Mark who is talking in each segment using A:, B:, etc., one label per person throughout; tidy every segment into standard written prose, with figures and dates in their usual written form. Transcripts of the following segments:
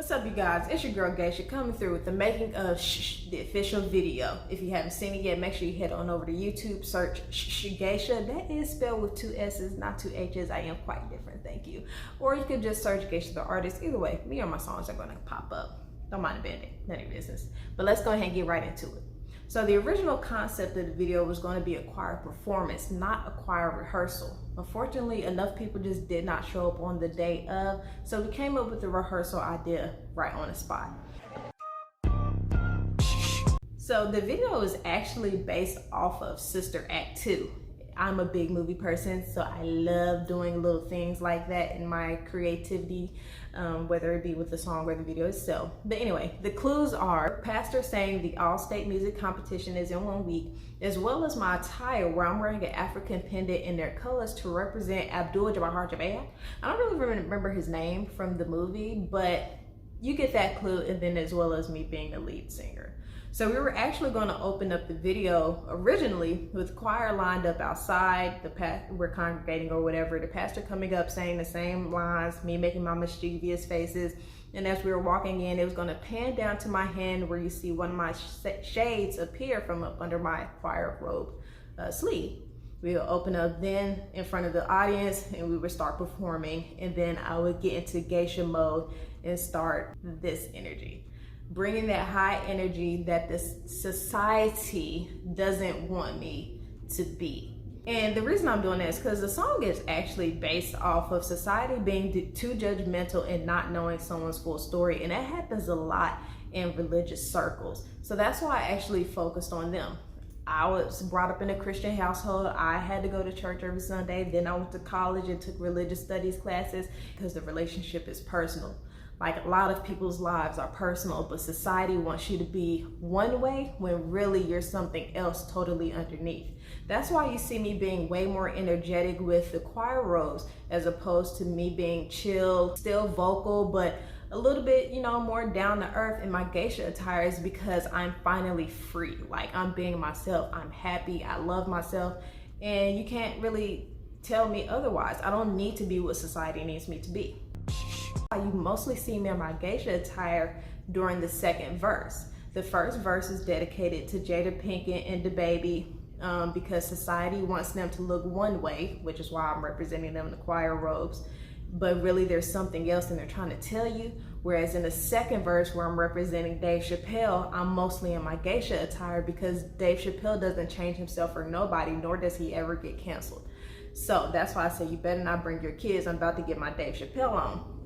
A: What's up, you guys? It's your girl Geisha coming through with the making of the official video. If you haven't seen it yet, make sure you head on over to YouTube, search Geisha. That is spelled with 2 S's, not 2 H's. I am quite different, thank you. Or you could just search Geisha the artist. Either way, me or my songs are gonna pop up. Don't mind the bandit, none of your business. But let's go ahead and get right into it. So the original concept of the video was going to be a choir performance, not a choir rehearsal. Unfortunately, enough people just did not show up on the day of, so we came up with the rehearsal idea right on the spot. So the video is actually based off of Sister Act 2. I'm a big movie person, so I love doing little things like that in my creativity, whether it be with the song or the video itself. But anyway, the clues are pastor saying the all-state music competition is in 1 week, as well as my attire where I'm wearing an African pendant in their colors to represent Abdul Jabbar Jabbar. I don't really remember his name from the movie, but you get that clue, and then as well as me being the lead singer. So we were actually going to open up the video originally with choir lined up outside, we're congregating or whatever, the pastor coming up saying the same lines, me making my mischievous faces, and as we were walking in, it was going to pan down to my hand where you see one of my shades appear from up under my choir robe sleeve. We would open up then in front of the audience and we would start performing, and then I would get into geisha mode and start this energy. Bringing that high energy that this society doesn't want me to be. And the reason I'm doing that is because the song is actually based off of society being too judgmental and not knowing someone's full story. And that happens a lot in religious circles. So that's why I actually focused on them. I was brought up in a Christian household. I had to go to church every Sunday. Then I went to college and took religious studies classes because the relationship is personal. Like, a lot of people's lives are personal, but society wants you to be one way when really you're something else totally underneath. That's why you see me being way more energetic with the choir robes as opposed to me being chill, still vocal, but a little bit, more down to earth in my geisha attire, is because I'm finally free. Like, I'm being myself, I'm happy, I love myself, and you can't really tell me otherwise. I don't need to be what society needs me to be. You mostly see me in my geisha attire during the second verse. The first verse is dedicated to Jada Pinkett and DaBaby because society wants them to look one way, which is why I'm representing them in the choir robes. But really there's something else and they're trying to tell you. Whereas in the second verse where I'm representing Dave Chappelle, I'm mostly in my geisha attire because Dave Chappelle doesn't change himself for nobody, nor does he ever get canceled. So that's why I say you better not bring your kids. I'm about to get my Dave Chappelle on.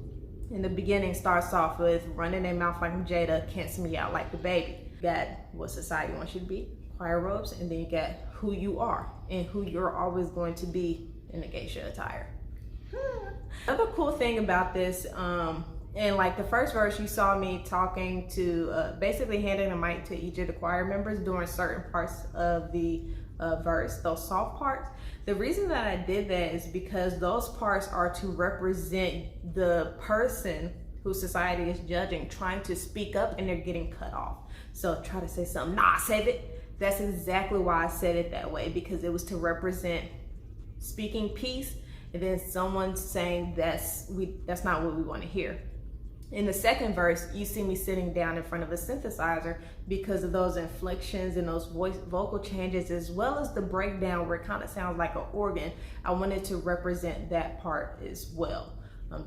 A: In the beginning starts off with running their mouth like Jada, cancel me out like DaBaby. You got what society wants you to be, choir robes, and then you got who you are and who you're always going to be in the geisha attire. Another cool thing about this, in like the first verse, you saw me talking to, basically handing the mic to each of the choir members during certain parts of the verse, those soft parts. The reason that I did that is because those parts are to represent the person who society is judging, trying to speak up, and they're getting cut off. So try to say something, nah, save it. That's exactly why I said it that way, because it was to represent speaking peace, and then someone saying that's not what we want to hear. In the second verse, you see me sitting down in front of a synthesizer because of those inflections and those vocal changes, as well as the breakdown where it kind of sounds like an organ. I wanted to represent that part as well,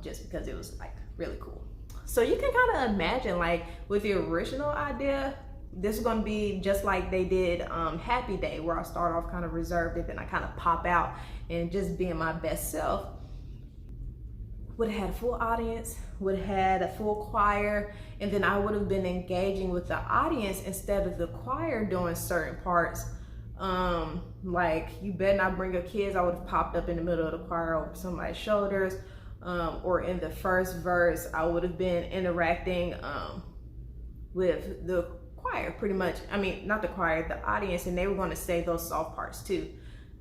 A: just because it was like really cool. So you can kind of imagine, like with the original idea, this is going to be just like they did Happy Day, where I start off kind of reserved and then I kind of pop out and just being my best self. Would have had a full audience, would have had a full choir, and then I would have been engaging with the audience instead of the choir doing certain parts. Like, you better not bring your kids. I would have popped up in the middle of the choir over somebody's shoulders. Or in the first verse, I would have been interacting with the choir pretty much. I mean, not the choir, the audience, and they were going to say those soft parts too.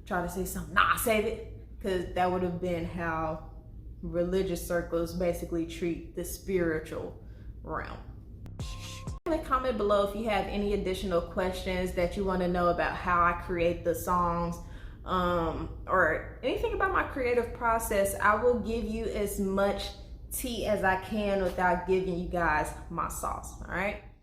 A: Try to say something, nah, save it, because that would have been how religious circles basically treat the spiritual realm. Comment below if you have any additional questions that you want to know about how I create the songs, or anything about my creative process. I will give you as much tea as I can without giving you guys my sauce, all right?